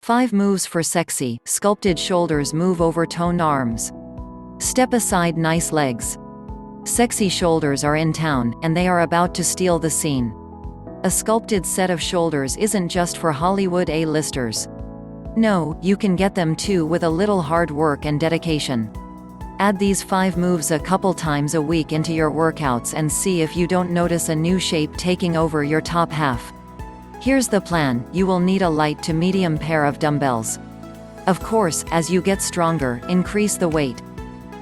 5 moves for sexy, sculpted shoulders. Move over toned arms. Step aside nice legs. Sexy shoulders are in town, and they are about to steal the scene. A sculpted set of shoulders isn't just for Hollywood A-listers. No, you can get them too with a little hard work and dedication. Add these 5 moves a couple times a week into your workouts and see if you don't notice a new shape taking over your top half. Here's the plan. You will need a light to medium pair of dumbbells. Of course, as you get stronger, increase the weight.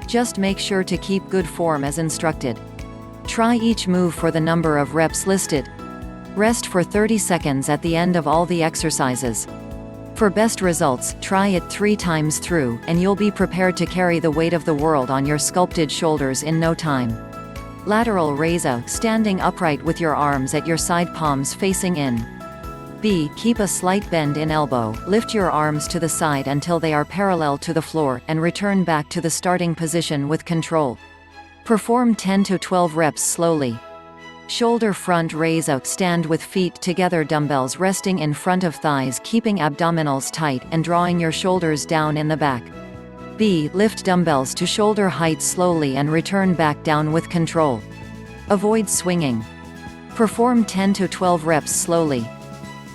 Just make sure to keep good form as instructed. Try each move for the number of reps listed. Rest for 30 seconds at the end of all the exercises. For best results, try it 3 times through, and you'll be prepared to carry the weight of the world on your sculpted shoulders in no time. Lateral raise A, standing upright with your arms at your side palms facing in. B. Keep a slight bend in elbow, lift your arms to the side until they are parallel to the floor, and return back to the starting position with control. Perform 10 to 12 reps slowly. Shoulder front raise A, stand with feet together, dumbbells resting in front of thighs, keeping abdominals tight and drawing your shoulders down in the back. B. Lift dumbbells to shoulder height slowly and return back down with control. Avoid swinging. Perform 10 to 12 reps slowly.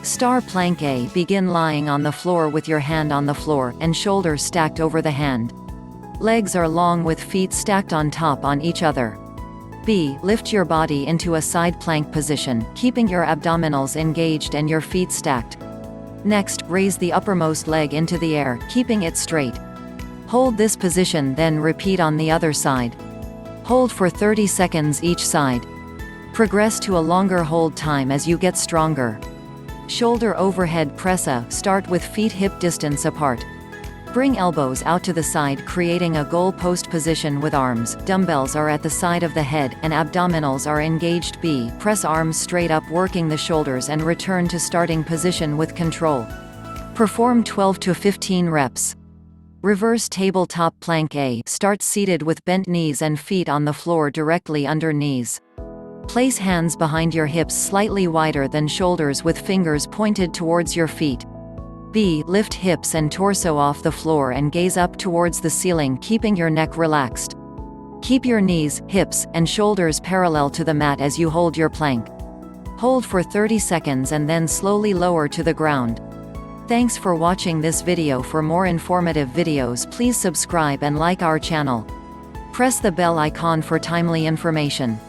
Star plank A, begin lying on the floor with your hand on the floor, and shoulder stacked over the hand. Legs are long with feet stacked on top on each other. B. Lift your body into a side plank position, keeping your abdominals engaged and your feet stacked. Next, raise the uppermost leg into the air, keeping it straight. Hold this position, then repeat on the other side. Hold for 30 seconds each side. Progress to a longer hold time as you get stronger. Shoulder overhead press A, start with feet hip distance apart. Bring elbows out to the side, creating a goal post position with arms. Dumbbells are at the side of the head, and abdominals are engaged. B. Press arms straight up, working the shoulders, and return to starting position with control. Perform 12 to 15 reps. Reverse tabletop plank A, start seated with bent knees and feet on the floor directly under knees. Place hands behind your hips slightly wider than shoulders with fingers pointed towards your feet. B. Lift hips and torso off the floor and gaze up towards the ceiling, keeping your neck relaxed. Keep your knees, hips, and shoulders parallel to the mat as you hold your plank. Hold for 30 seconds and then slowly lower to the ground. Thanks for watching this video. For more informative videos, please subscribe and like our channel. Press the bell icon for timely information.